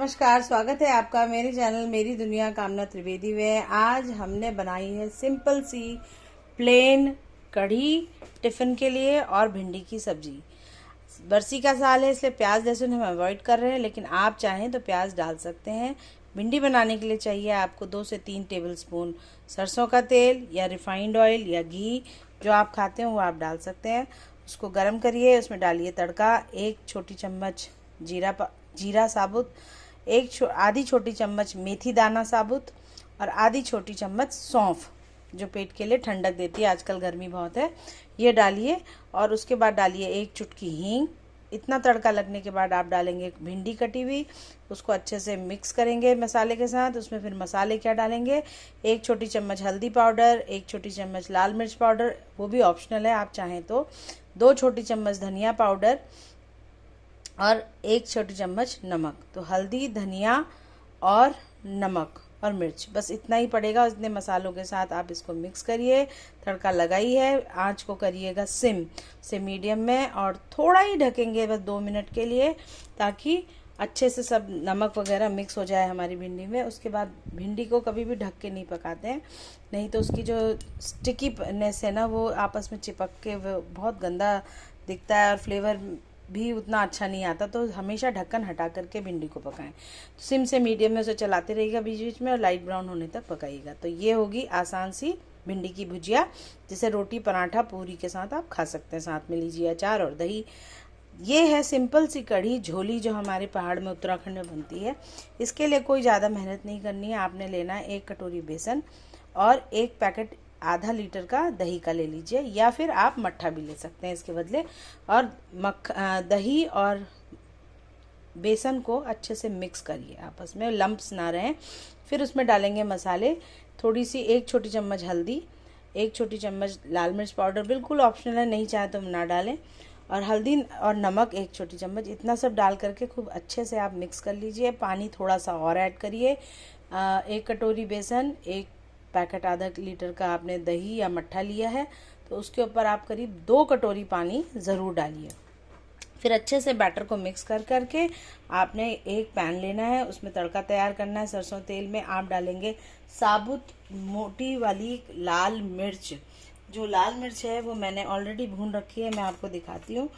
नमस्कार, स्वागत है आपका मेरे चैनल मेरी दुनिया कामना त्रिवेदी में। आज हमने बनाई है सिंपल सी प्लेन कढ़ी टिफ़िन के लिए और भिंडी की सब्जी। बरसी का साल है इसलिए प्याज लहसुन हम अवॉइड कर रहे हैं, लेकिन आप चाहें तो प्याज डाल सकते हैं। भिंडी बनाने के लिए चाहिए आपको 2 से 3 टेबलस्पून सरसों का तेल या रिफाइंड ऑयल या घी, जो आप खाते हो वो आप डाल सकते हैं। उसको गरम करिए, उसमें डालिए तड़का। 1 छोटी चम्मच जीरा साबुत, आधी छोटी चम्मच मेथी दाना साबुत और आधी छोटी चम्मच सौंफ, जो पेट के लिए ठंडक देती है, आजकल गर्मी बहुत है, ये डालिए। और उसके बाद डालिए 1 चुटकी हींग। इतना तड़का लगने के बाद आप डालेंगे भिंडी कटी हुई, उसको अच्छे से मिक्स करेंगे मसाले के साथ। उसमें फिर मसाले क्या डालेंगे, 1 छोटी चम्मच हल्दी पाउडर, 1 छोटी चम्मच लाल मिर्च पाउडर, वो भी ऑप्शनल है, आप चाहें तो 2 छोटी चम्मच धनिया पाउडर और 1 छोटी चम्मच नमक। तो हल्दी, धनिया और नमक और मिर्च, बस इतना ही पड़ेगा। इतने मसालों के साथ आप इसको मिक्स करिए, तड़का लगाइए, आंच को करिएगा सिम से मीडियम में और थोड़ा ही ढकेंगे बस 2 मिनट के लिए, ताकि अच्छे से सब नमक वगैरह मिक्स हो जाए हमारी भिंडी में। उसके बाद भिंडी को कभी भी ढक के नहीं पकाते हैं, नहीं तो उसकी जो स्टिकीनेस है ना, वो आपस में चिपक के वो बहुत गंदा दिखता है और फ्लेवर भी उतना अच्छा नहीं आता। तो हमेशा ढक्कन हटा करके भिंडी को पकाएं। तो सिम से मीडियम में उसे चलाते रहिएगा बीच बीच में और लाइट ब्राउन होने तक पकाइएगा। तो ये होगी आसान सी भिंडी की भुजिया, जिसे रोटी, पराठा, पूरी के साथ आप खा सकते हैं। साथ में लीजिए अचार और दही। ये है सिंपल सी कढ़ी झोली, जो हमारे पहाड़ में उत्तराखंड में बनती है। इसके लिए कोई ज़्यादा मेहनत नहीं करनी है। आपने लेना है 1 कटोरी बेसन और 1 पैकेट आधा लीटर का दही का ले लीजिए, या फिर आप मट्ठा भी ले सकते हैं इसके बदले। और दही और बेसन को अच्छे से मिक्स करिए, आपस में लम्प्स ना रहें। फिर उसमें डालेंगे मसाले, थोड़ी सी 1 छोटी चम्मच हल्दी, 1 छोटी चम्मच लाल मिर्च पाउडर, बिल्कुल ऑप्शनल है, नहीं चाहे तो ना डालें, और हल्दी और नमक 1 छोटी चम्मच। इतना सब डाल करके खूब अच्छे से आप मिक्स कर लीजिए। पानी थोड़ा सा और ऐड करिए। 1 कटोरी बेसन, 1 पैकेट आधा लीटर का आपने दही या मट्ठा लिया है, तो उसके ऊपर आप करीब 2 कटोरी पानी ज़रूर डालिए। फिर अच्छे से बैटर को मिक्स कर करके आपने एक पैन लेना है, उसमें तड़का तैयार करना है। सरसों तेल में आप डालेंगे साबुत मोटी वाली लाल मिर्च। जो लाल मिर्च है वो मैंने ऑलरेडी भून रखी है, मैं आपको दिखाती हूँ।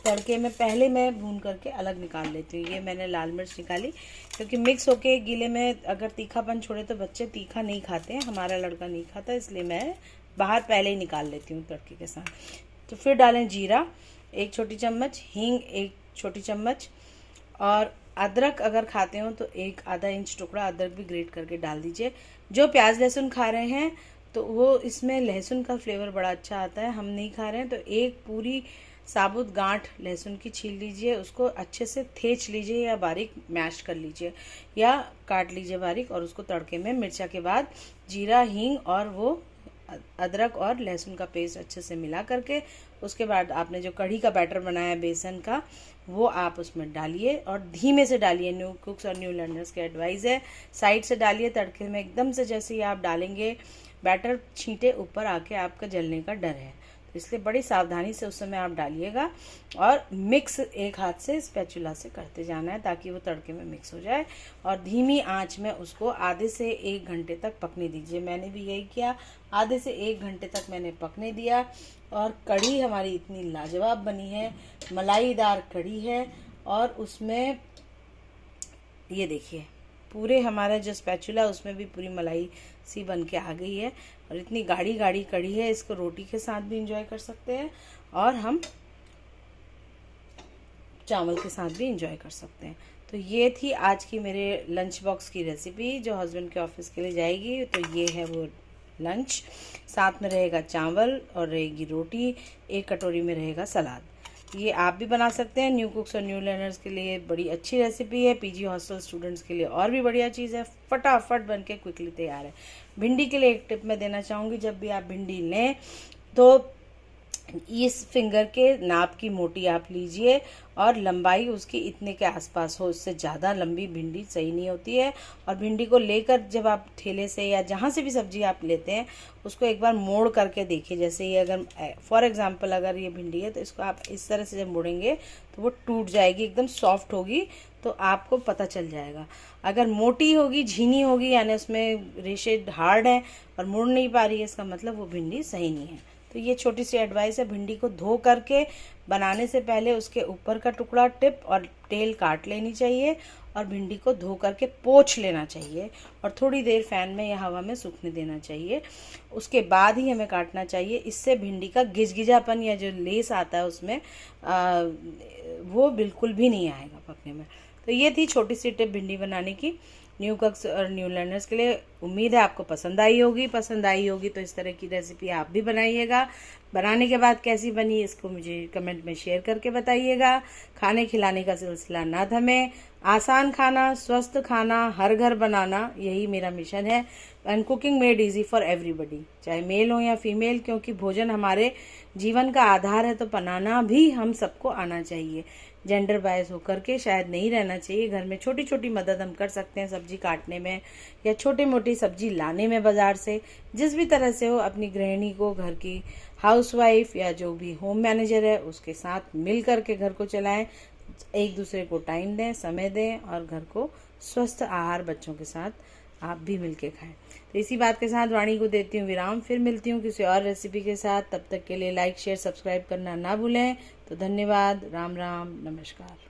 तड़के में पहले मैं भून करके अलग निकाल लेती हूँ। ये मैंने लाल मिर्च निकाली, क्योंकि मिक्स होके गीले में अगर तीखापन छोड़े तो बच्चे तीखा नहीं खाते हैं, हमारा लड़का नहीं खाता, इसलिए मैं बाहर पहले ही निकाल लेती हूँ तड़के के साथ। तो फिर डालें जीरा 1 छोटी चम्मच, हींग 1 छोटी चम्मच, और अदरक अगर खाते हो तो 1 आधा इंच टुकड़ा अदरक भी ग्रेट करके डाल दीजिए। जो प्याज लहसुन खा रहे हैं तो वो इसमें लहसुन का फ्लेवर बड़ा अच्छा आता है, हम नहीं खा रहे हैं तो 1 पूरी साबुत गांठ लहसुन की छील लीजिए, उसको अच्छे से थेच लीजिए या बारीक मैश कर लीजिए या काट लीजिए बारीक, और उसको तड़के में मिर्चा के बाद जीरा, हींग और वो अदरक और लहसुन का पेस्ट अच्छे से मिला करके, उसके बाद आपने जो कढ़ी का बैटर बनाया बेसन का, वो आप उसमें डालिए और धीमे से डालिए। न्यू कुक्स और न्यू लर्नर्स की एडवाइस है, साइड से डालिए। तड़के में एकदम से जैसे ही आप डालेंगे बैटर छींटे ऊपर आके आपका जलने का डर है, तो इसलिए बड़ी सावधानी से उस समय आप डालिएगा और मिक्स एक हाथ से स्पैचुला से करते जाना है, ताकि वो तड़के में मिक्स हो जाए। और धीमी आंच में उसको आधे से 1 घंटे तक पकने दीजिए। मैंने भी यही किया, आधे से 1 घंटे तक मैंने पकने दिया और कढ़ी हमारी इतनी लाजवाब बनी है, मलाईदार कढ़ी है। और उसमें ये देखिए पूरे हमारा जो स्पैचुला उसमें भी पूरी मलाई सी बन के आ गई है, और इतनी गाढ़ी गाढ़ी कढ़ी है, इसको रोटी के साथ भी इंजॉय कर सकते हैं और हम चावल के साथ भी इंजॉय कर सकते हैं। तो ये थी आज की मेरे लंच बॉक्स की रेसिपी, जो हस्बैंड के ऑफिस के लिए जाएगी। तो ये है वो लंच, साथ में रहेगा चावल और रहेगी रोटी, 1 कटोरी में रहेगा सलाद। ये आप भी बना सकते हैं। न्यू कुक्स और न्यू लर्नर्स के लिए बड़ी अच्छी रेसिपी है, पीजी हॉस्टल स्टूडेंट्स के लिए और भी बढ़िया चीज़ है, फटाफट बन के क्विकली तैयार है। भिंडी के लिए एक टिप मैं देना चाहूँगी, जब भी आप भिंडी लें तो इस फिंगर के नाप की मोटी आप लीजिए और लंबाई उसकी इतने के आसपास हो, इससे ज़्यादा लंबी भिंडी सही नहीं होती है। और भिंडी को लेकर जब आप ठेले से या जहाँ से भी सब्जी आप लेते हैं, उसको एक बार मोड़ करके देखिए। जैसे ये अगर फॉर एग्जांपल अगर ये भिंडी है तो इसको आप इस तरह से जब मोड़ेंगे तो वो टूट जाएगी, एकदम सॉफ्ट होगी। तो आपको पता चल जाएगा। अगर मोटी होगी, झीनी होगी, यानी उसमें रेशे हार्ड है और मुड़ नहीं पा रही है, इसका मतलब वो भिंडी सही नहीं है। तो ये छोटी सी एडवाइस है, भिंडी को धो करके बनाने से पहले उसके ऊपर का टुकड़ा, टिप और टेल काट लेनी चाहिए और भिंडी को धो करके पोंछ लेना चाहिए और थोड़ी देर फैन में या हवा में सूखने देना चाहिए। उसके बाद ही हमें काटना चाहिए। इससे भिंडी का गिजगिजापन या जो लेस आता है उसमें वो बिल्कुल भी नहीं आएगा पकने में। तो ये थी छोटी सी टिप भिंडी बनाने की न्यू कुक्स और न्यू लर्नर्स के लिए। उम्मीद है आपको पसंद आई होगी तो इस तरह की रेसिपी आप भी बनाइएगा। बनाने के बाद कैसी बनी इसको मुझे कमेंट में शेयर करके बताइएगा। खाने खिलाने का सिलसिला ना थमे। आसान खाना, स्वस्थ खाना, हर घर बनाना, यही मेरा मिशन है। And cooking made easy for everybody, चाहे मेल हो या फीमेल, क्योंकि भोजन हमारे जीवन का आधार है तो बनाना भी हम सबको आना चाहिए। जेंडर बायस होकर के शायद नहीं रहना चाहिए। घर में छोटी छोटी मदद हम कर सकते हैं, सब्जी काटने में या छोटी मोटी सब्जी लाने में बाजार से। जिस भी तरह से हो, अपनी गृहिणी को, घर की हाउसवाइफ या जो भी होम मैनेजर है उसके साथ मिल करके घर को चलाएं। एक दूसरे को टाइम दें, समय दें और घर को स्वस्थ आहार बच्चों के साथ आप भी मिलके खाएं। तो इसी बात के साथ वाणी को देती हूँ विराम। फिर मिलती हूँ किसी और रेसिपी के साथ। तब तक के लिए लाइक, शेयर, सब्सक्राइब करना ना भूलें। तो धन्यवाद। राम राम, नमस्कार।